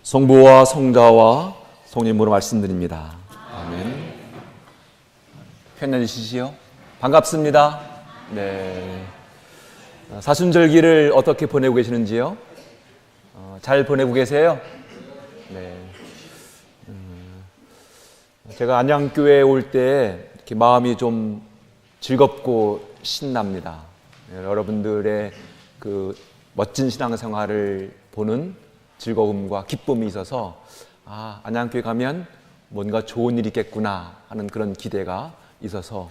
성부와 성자와 성령으로 말씀드립니다. 아멘. 편안히시지요? 반갑습니다. 네. 사순절기를 어떻게 보내고 계시는지요? 잘 보내고 계세요? 네. 제가 안양교회에 올 때 이렇게 마음이 좀 즐겁고 신납니다. 여러분들의 그 멋진 신앙생활을 보는 즐거움과 기쁨이 있어서 안양교회 가면 뭔가 좋은 일이 있겠구나 하는 그런 기대가 있어서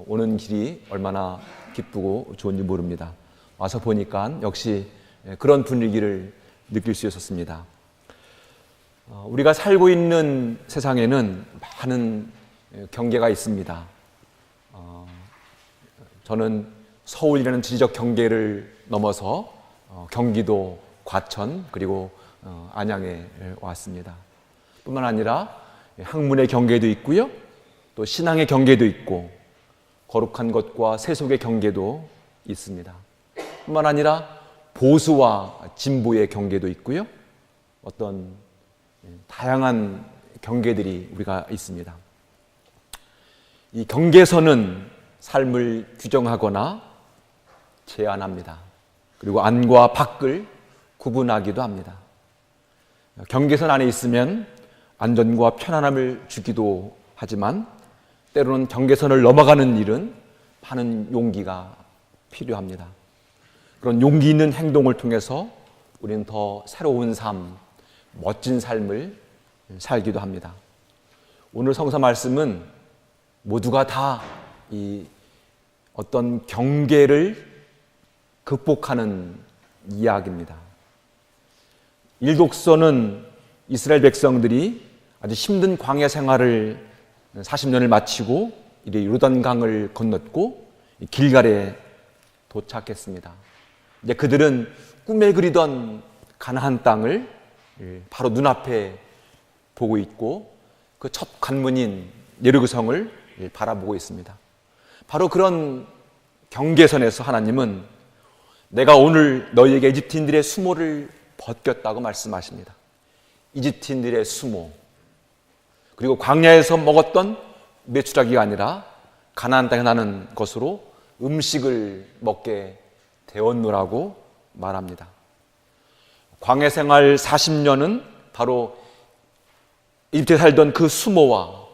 오는 길이 얼마나 기쁘고 좋은지 모릅니다. 와서 보니까 역시 그런 분위기를 느낄 수 있었습니다. 우리가 살고 있는 세상에는 많은 경계가 있습니다. 저는 서울이라는 지리적 경계를 넘어서 경기도, 과천, 그리고 안양에 왔습니다. 뿐만 아니라 학문의 경계도 있고요, 또 신앙의 경계도 있고 거룩한 것과 세속의 경계도 있습니다. 뿐만 아니라 보수와 진보의 경계도 있고요, 어떤 다양한 경계들이 우리가 있습니다. 이 경계선은 삶을 규정하거나 제한합니다. 그리고 안과 밖을 구분하기도 합니다. 경계선 안에 있으면 안전과 편안함을 주기도 하지만 때로는 경계선을 넘어가는 일은 많은 용기가 필요합니다. 그런 용기 있는 행동을 통해서 우리는 더 새로운 삶, 멋진 삶을 살기도 합니다. 오늘 성서 말씀은 모두가 다 이 어떤 경계를 극복하는 이야기입니다. 일독서는 이스라엘 백성들이 아주 힘든 광야 생활을 40년을 마치고 이제 요르단강을 건넜고 길갈에 도착했습니다. 이제 그들은 꿈에 그리던 가나안 땅을 바로 눈앞에 보고 있고 그 첫 관문인 예루살렘을 바라보고 있습니다. 바로 그런 경계선에서 하나님은 내가 오늘 너희에게 이집트인들의 수모를 벗겼다고 말씀하십니다. 이집트인들의 수모, 그리고 광야에서 먹었던 메추라기가 아니라 가나안 땅에 나는 것으로 음식을 먹게 되었노라고 말합니다. 광야 생활 40년은 바로 이집트에 살던 그 수모와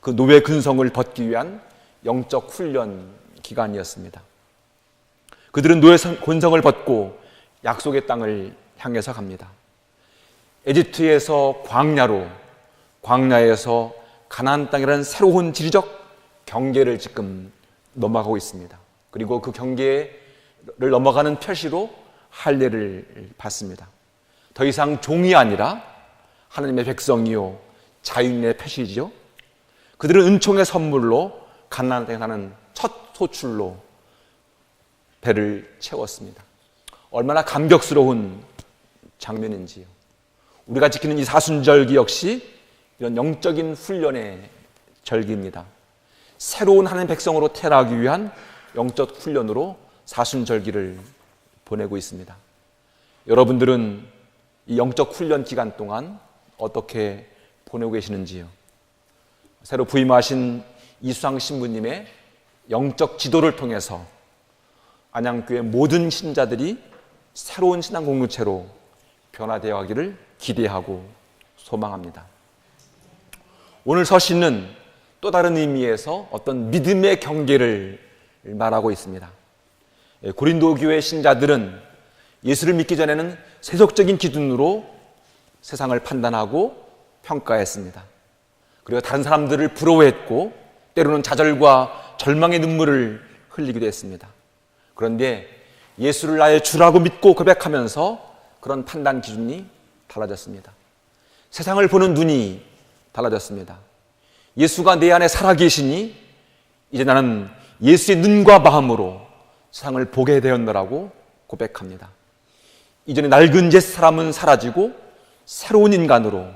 그 노예 근성을 벗기 위한 영적 훈련 기간이었습니다. 그들은 노예 근성을 벗고 약속의 땅을 향해서 갑니다. 에집트에서 광야로, 광야에서 가나안 땅이라는 새로운 지리적 경계를 지금 넘어가고 있습니다. 그리고 그 경계를 넘어가는 표시로 할례를 받습니다. 더 이상 종이 아니라 하나님의 백성이요 자유인의 표시지요. 그들은 은총의 선물로 가나안 땅에 사는 첫 소출로 배를 채웠습니다. 얼마나 감격스러운 장면인지요. 우리가 지키는 이 사순절기 역시 이런 영적인 훈련의 절기입니다. 새로운 하나님 백성으로 태어나기 위한 영적 훈련으로 사순절기를 보내고 있습니다. 여러분들은 이 영적 훈련 기간 동안 어떻게 보내고 계시는지요? 새로 부임하신 이수상 신부님의 영적 지도를 통해서 안양교회 모든 신자들이 새로운 신앙 공동체로 변화되어 가기를 기대하고 소망합니다. 오늘 서신은 또 다른 의미에서 어떤 믿음의 경계를 말하고 있습니다. 고린도 교회 신자들은 예수를 믿기 전에는 세속적인 기준으로 세상을 판단하고 평가했습니다. 그리고 다른 사람들을 부러워했고 때로는 좌절과 절망의 눈물을 흘리기도 했습니다. 그런데 예수를 나의 주라고 믿고 고백하면서 그런 판단 기준이 달라졌습니다. 세상을 보는 눈이 달라졌습니다. 예수가 내 안에 살아계시니 이제 나는 예수의 눈과 마음으로 세상을 보게 되었노라고 고백합니다. 이전에 낡은 옛 사람은 사라지고 새로운 인간으로,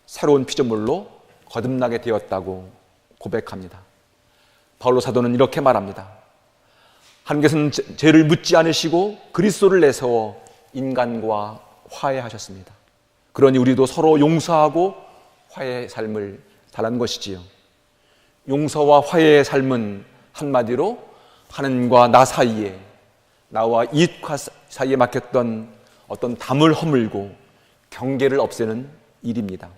새로운 피조물로 거듭나게 되었다고 고백합니다. 바울로 사도는 이렇게 말합니다. 하나님께서는 죄를 묻지 않으시고 그리스도를 내세워 인간과 화해하셨습니다. 그러니 우리도 서로 용서하고 화해의 삶을 달라는 것이지요. 용서와 화해의 삶은 한마디로 하나님과 나 사이에, 나와 이웃과 사이에 막혔던 어떤 담을 허물고 경계를 없애는 일입니다.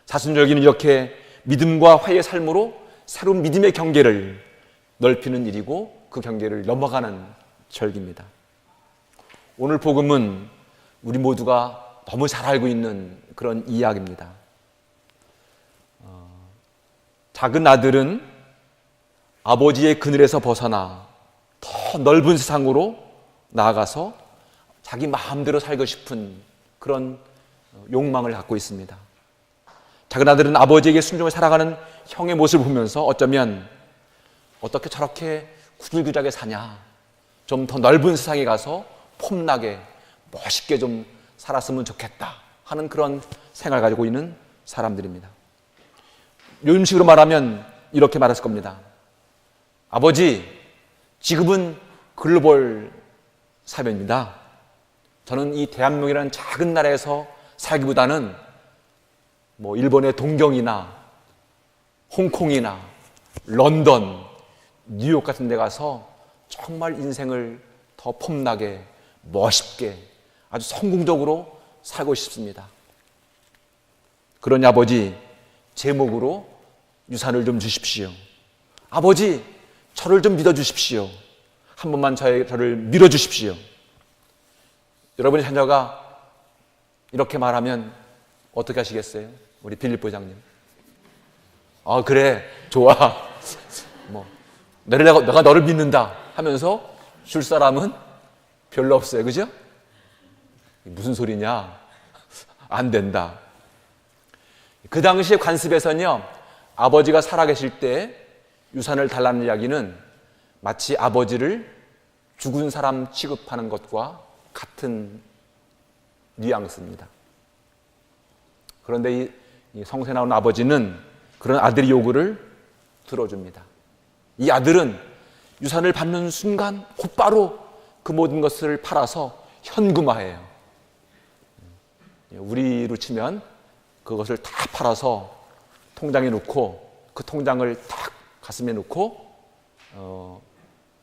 사순절기는 이렇게 믿음과 화해의 삶으로 새로운 믿음의 경계를 넓히는 일이고 그 경계를 넘어가는 절기입니다. 오늘 복음은 우리 모두가 너무 잘 알고 있는 그런 이야기입니다. 작은 아들은 아버지의 그늘에서 벗어나 더 넓은 세상으로 나아가서 자기 마음대로 살고 싶은 그런 욕망을 갖고 있습니다. 작은 아들은 아버지에게 순종을 살아가는 형의 모습을 보면서 어쩌면 어떻게 저렇게 구질구질하게 사냐, 좀 더 넓은 세상에 가서 폼나게 멋있게 좀 살았으면 좋겠다 하는 그런 생각을 가지고 있는 사람들입니다. 요즘식으로 말하면 이렇게 말했을 겁니다. 아버지, 지금은 글로벌 사회입니다. 저는 이 대한민국이라는 작은 나라에서 살기보다는 뭐 일본의 동경이나 홍콩이나 런던, 뉴욕 같은 데 가서 정말 인생을 더 폼나게 멋있게 아주 성공적으로 살고 싶습니다. 그러니 아버지, 제 목으로 유산을 좀 주십시오. 아버지, 저를 좀 믿어주십시오. 한 번만 저를 밀어주십시오. 여러분의 자녀가 이렇게 말하면 어떻게 하시겠어요? 우리 빌립 부장님. 아, 그래, 좋아. 내가 너를 믿는다 하면서 줄 사람은 별로 없어요. 그죠? 무슨 소리냐? 안 된다. 그 당시에 관습에서는요, 아버지가 살아계실 때 유산을 달라는 이야기는 마치 아버지를 죽은 사람 취급하는 것과 같은 뉘앙스입니다. 그런데 이 성세 나온 아버지는 그런 아들의 요구를 들어줍니다. 이 아들은 유산을 받는 순간 곧바로 그 모든 것을 팔아서 현금화해요. 우리로 치면 그것을 다 팔아서 통장에 넣고 그 통장을 딱 가슴에 넣고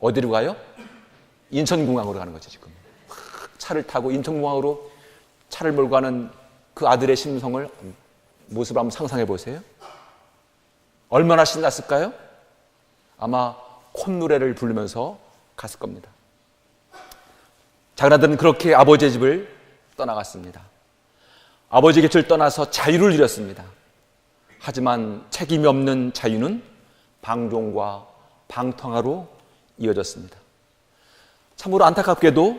어디로 가요? 인천공항으로 가는 거죠. 지금 차를 타고 인천공항으로 차를 몰고 가는 그 아들의 심성을 모습을 한번 상상해 보세요. 얼마나 신났을까요? 아마 콧노래를 부르면서 갔을 겁니다. 작은 아들은 그렇게 아버지의 집을 떠나갔습니다. 아버지 곁을 떠나서 자유를 누렸습니다. 하지만 책임이 없는 자유는 방종과 방탕화로 이어졌습니다. 참으로 안타깝게도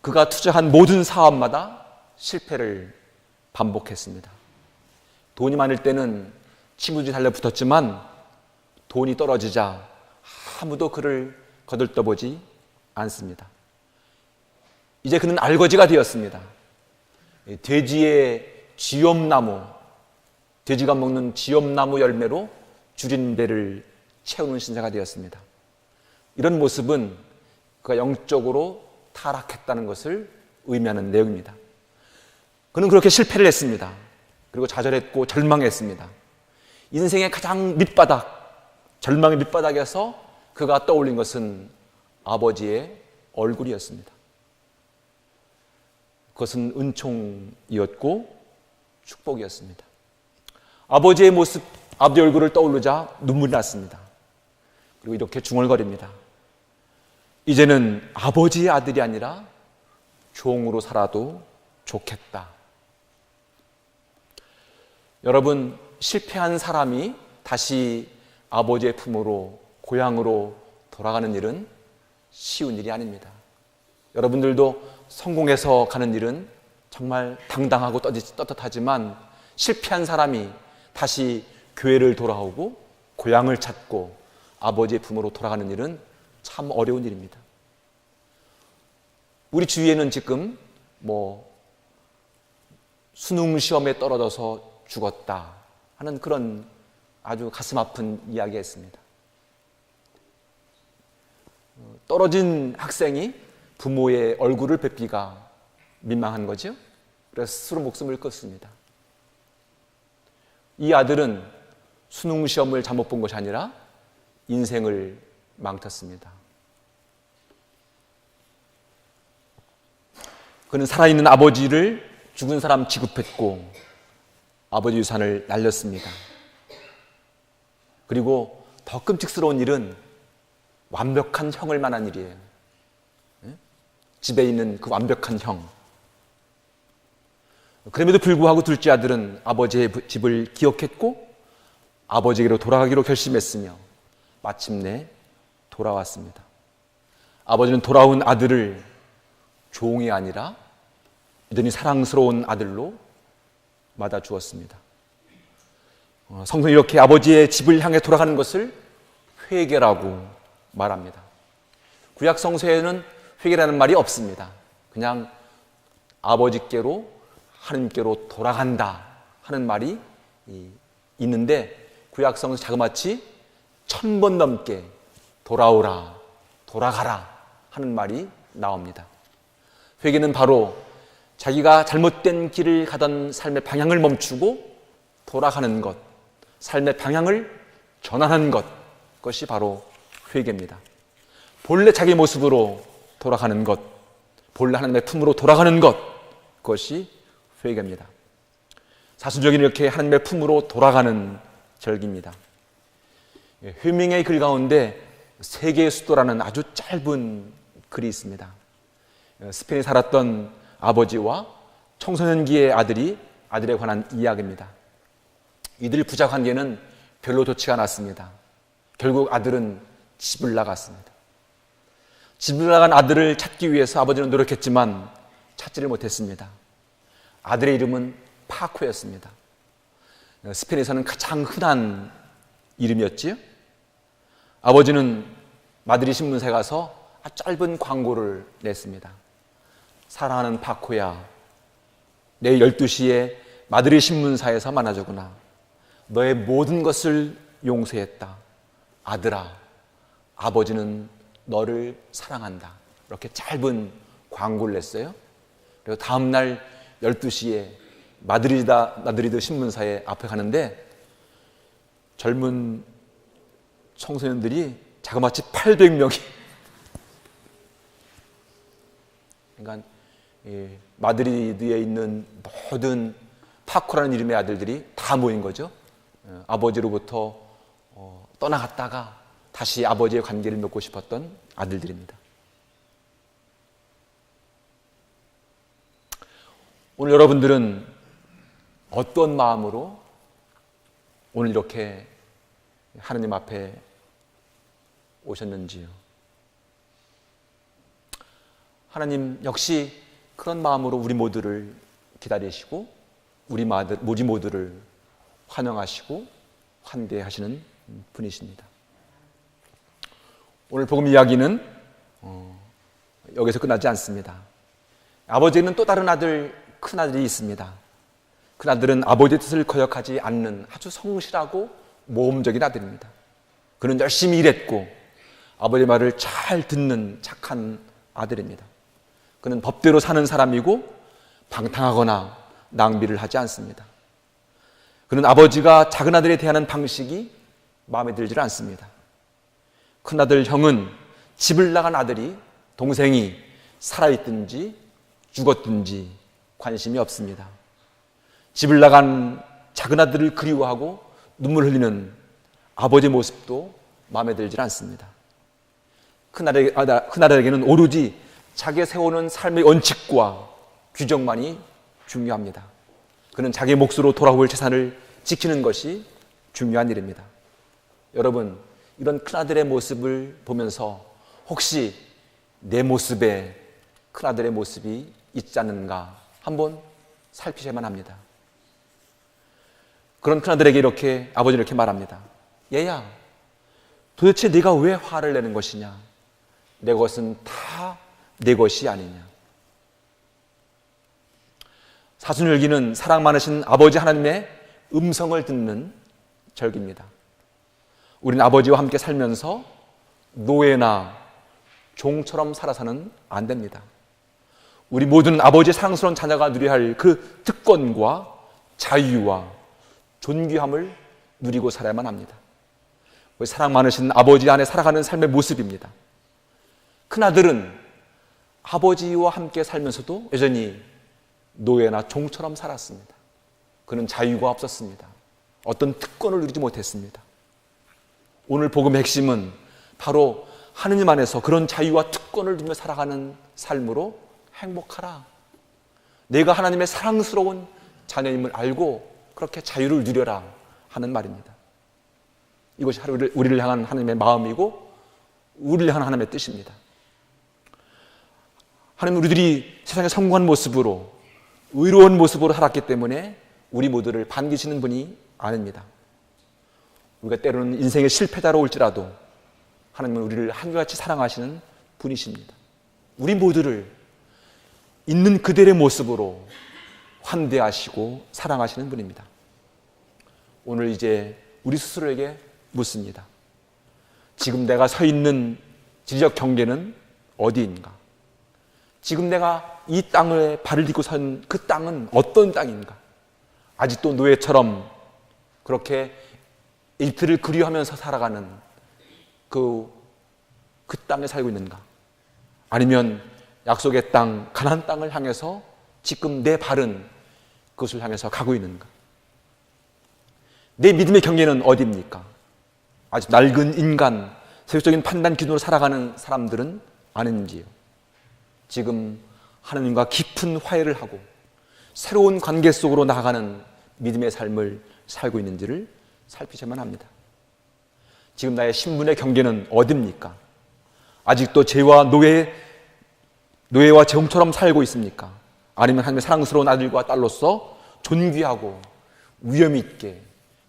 그가 투자한 모든 사업마다 실패를 반복했습니다. 돈이 많을 때는 친구들이 달려붙었지만 돈이 떨어지자 아무도 그를 거들떠보지 않습니다. 이제 그는 알거지가 되었습니다. 돼지의 쥐엄나무, 돼지가 먹는 쥐엄나무 열매로 줄인 배를 채우는 신세가 되었습니다. 이런 모습은 그가 영적으로 타락했다는 것을 의미하는 내용입니다. 그는 그렇게 실패를 했습니다. 그리고 좌절했고 절망했습니다. 인생의 가장 밑바닥, 절망의 밑바닥에서 그가 떠올린 것은 아버지의 얼굴이었습니다. 그것은 은총이었고 축복이었습니다. 아버지의 모습, 아버지 얼굴을 떠오르자 눈물이 났습니다. 그리고 이렇게 중얼거립니다. 이제는 아버지의 아들이 아니라 종으로 살아도 좋겠다. 여러분, 실패한 사람이 다시 아버지의 품으로, 고향으로 돌아가는 일은 쉬운 일이 아닙니다. 여러분들도 성공해서 가는 일은 정말 당당하고 떳떳하지만 실패한 사람이 다시 교회를 돌아오고 고향을 찾고 아버지의 품으로 돌아가는 일은 참 어려운 일입니다. 우리 주위에는 지금 수능 시험에 떨어져서 죽었다 하는 그런 아주 가슴 아픈 이야기가 있습니다. 떨어진 학생이 부모의 얼굴을 뵙기가 민망한 거죠. 그래서 스스로 목숨을 끊습니다. 이 아들은 수능 시험을 잘못 본 것이 아니라 인생을 망쳤습니다. 그는 살아있는 아버지를 죽은 사람 취급했고 아버지 유산을 날렸습니다. 그리고 더 끔찍스러운 일은 완벽한 형을 만난 일이에요. 집에 있는 그 완벽한 형. 그럼에도 불구하고 둘째 아들은 아버지의 집을 기억했고 아버지에게로 돌아가기로 결심했으며 마침내 돌아왔습니다. 아버지는 돌아온 아들을 종이 아니라 여전히 사랑스러운 아들로 맞아주었습니다. 성경은 이렇게 아버지의 집을 향해 돌아가는 것을 회개라고 말합니다. 구약 성서에는 회개라는 말이 없습니다. 그냥 아버지께로 하나님께로 돌아간다 하는 말이 있는데 구약 성서 자그마치 1000번 넘게 돌아오라, 돌아가라 하는 말이 나옵니다. 회개는 바로 자기가 잘못된 길을 가던 삶의 방향을 멈추고 돌아가는 것, 삶의 방향을 전환하는 것, 그것이 바로 회개입니다. 본래 자기 모습으로 돌아가는 것, 본래 하나님의 품으로 돌아가는 것, 그것이 회개입니다. 사순절기는 이렇게 하나님의 품으로 돌아가는 절기입니다. 회명의 글 가운데 세계의 수도라는 아주 짧은 글이 있습니다. 스페인에 살았던 아버지와 청소년기의 아들에 관한 이야기입니다. 이들의 부자 관계는 별로 좋지가 않았습니다. 결국 아들은 집을 나갔습니다. 집을 나간 아들을 찾기 위해서 아버지는 노력했지만 찾지를 못했습니다. 아들의 이름은 파코였습니다. 스페인에서는 가장 흔한 이름이었지요. 아버지는 마드리드 신문사에 가서 아주 짧은 광고를 냈습니다. 사랑하는 파코야, 내일 12시에 마드리드 신문사에서 만나자구나. 너의 모든 것을 용서했다. 아들아, 아버지는 너를 사랑한다. 이렇게 짧은 광고를 냈어요. 그리고 다음날 12시에 마드리드 신문사에 앞에 가는데 젊은 청소년들이 자그마치 800명이 그러니까 마드리드에 있는 모든 파코라는 이름의 아들들이 다 모인 거죠. 아버지로부터 떠나갔다가 다시 아버지의 관계를 맺고 싶었던 아들들입니다. 오늘 여러분들은 어떤 마음으로 오늘 이렇게 하나님 앞에 오셨는지요? 하나님 역시 그런 마음으로 우리 모두를 기다리시고 우리 모두를 환영하시고 환대하시는 분이십니다. 오늘 복음 이야기는 여기서 끝나지 않습니다. 아버지는 또 다른 큰 아들이 있습니다. 그 아들은 아버지의 뜻을 거역하지 않는 아주 성실하고 모험적인 아들입니다. 그는 열심히 일했고 아버지의 말을 잘 듣는 착한 아들입니다. 그는 법대로 사는 사람이고 방탕하거나 낭비를 하지 않습니다. 그는 아버지가 작은 아들에 대하는 방식이 마음에 들지 않습니다. 큰아들 형은 집을 나간 아들이 동생이 살아있든지 죽었든지 관심이 없습니다. 집을 나간 작은 아들을 그리워하고 눈물 흘리는 아버지의 모습도 마음에 들지 않습니다. 큰아들에게는 오로지 자기가 세우는 삶의 원칙과 규정만이 중요합니다. 그는 자기 몫으로 돌아올 재산을 지키는 것이 중요한 일입니다. 여러분, 이런 큰아들의 모습을 보면서 혹시 내 모습에 큰아들의 모습이 있지 않는가 한번 살피셔야만 합니다. 그런 큰아들에게 아버지는 이렇게 말합니다. 얘야, 도대체 네가 왜 화를 내는 것이냐? 내 것은 다 내 것이 아니냐? 사순절기는 사랑 많으신 아버지 하나님의 음성을 듣는 절기입니다. 우리는 아버지와 함께 살면서 노예나 종처럼 살아서는 안 됩니다. 우리 모든 아버지의 사랑스러운 자녀가 누려야 할 그 특권과 자유와 존귀함을 누리고 살아야만 합니다. 우리 사랑 많으신 아버지 안에 살아가는 삶의 모습입니다. 큰아들은 아버지와 함께 살면서도 여전히 노예나 종처럼 살았습니다. 그는 자유가 없었습니다. 어떤 특권을 누리지 못했습니다. 오늘 복음의 핵심은 바로 하느님 안에서 그런 자유와 특권을 누리며 살아가는 삶으로 행복하라. 내가 하나님의 사랑스러운 자녀임을 알고 그렇게 자유를 누려라 하는 말입니다. 이것이 우리를 향한 하나님의 마음이고 우리를 향한 하나님의 뜻입니다. 하나님, 우리들이 세상에 성공한 모습으로 의로운 모습으로 살았기 때문에 우리 모두를 반기시는 분이 아닙니다. 우리가 때로는 인생의 실패자로 올지라도 하나님은 우리를 한결같이 사랑하시는 분이십니다. 우리 모두를 있는 그대의 모습으로 환대하시고 사랑하시는 분입니다. 오늘 이제 우리 스스로에게 묻습니다. 지금 내가 서 있는 지리적 경계는 어디인가? 지금 내가 이 땅에 발을 딛고 선 그 땅은 어떤 땅인가? 아직도 노예처럼 그렇게 일터를 그리워하면서 살아가는 그 땅에 살고 있는가? 아니면 약속의 땅, 가나안 땅을 향해서 지금 내 발은 그것을 향해서 가고 있는가? 내 믿음의 경계는 어디입니까? 아주 낡은 인간, 세속적인 판단 기준으로 살아가는 사람들은 아닌지요? 지금 하나님과 깊은 화해를 하고 새로운 관계 속으로 나아가는 믿음의 삶을 살고 있는지를 살피셔야만 합니다. 지금 나의 신분의 경계는 어디입니까? 아직도 죄와 노예와 종처럼 살고 있습니까? 아니면 하나님의 사랑스러운 아들과 딸로서 존귀하고 위엄 있게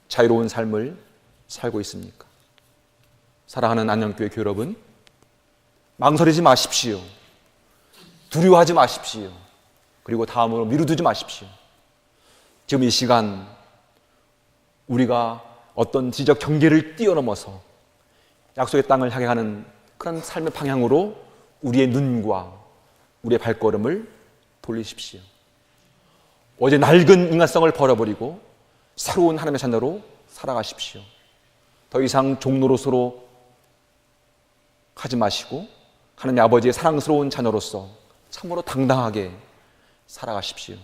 자유로운 삶을 살고 있습니까? 사랑하는 안녕교회 교회 여러분, 망설이지 마십시오. 두려워하지 마십시오. 그리고 다음으로 미루두지 마십시오. 지금 이 시간 우리가 어떤 지적 경계를 뛰어넘어서 약속의 땅을 향해 가는 그런 삶의 방향으로 우리의 눈과 우리의 발걸음을 돌리십시오. 어제 낡은 인간성을 버려버리고 새로운 하나님의 자녀로 살아가십시오. 더 이상 종노릇으로 하지 마시고 하나님 아버지의 사랑스러운 자녀로서 참으로 당당하게 살아가십시오.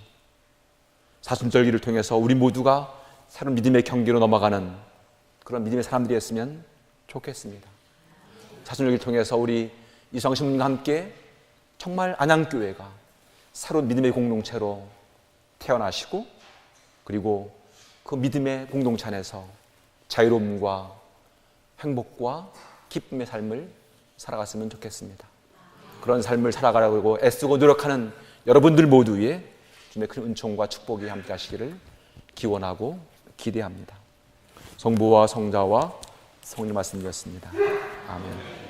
사순절기를 통해서 우리 모두가 새로운 믿음의 경계로 넘어가는 그런 믿음의 사람들이었으면 좋겠습니다. 사순절기를 통해서 우리 이성신문과 함께 정말 안양교회가 새로운 믿음의 공동체로 태어나시고 그리고 그 믿음의 공동체 안에서 자유로움과 행복과 기쁨의 삶을 살아갔으면 좋겠습니다. 그런 삶을 살아가려고 애쓰고 노력하는 여러분들 모두의 주님의 큰 은총과 축복이 함께 하시기를 기원하고 기대합니다. 성부와 성자와 성령 말씀드렸습니다. 아멘.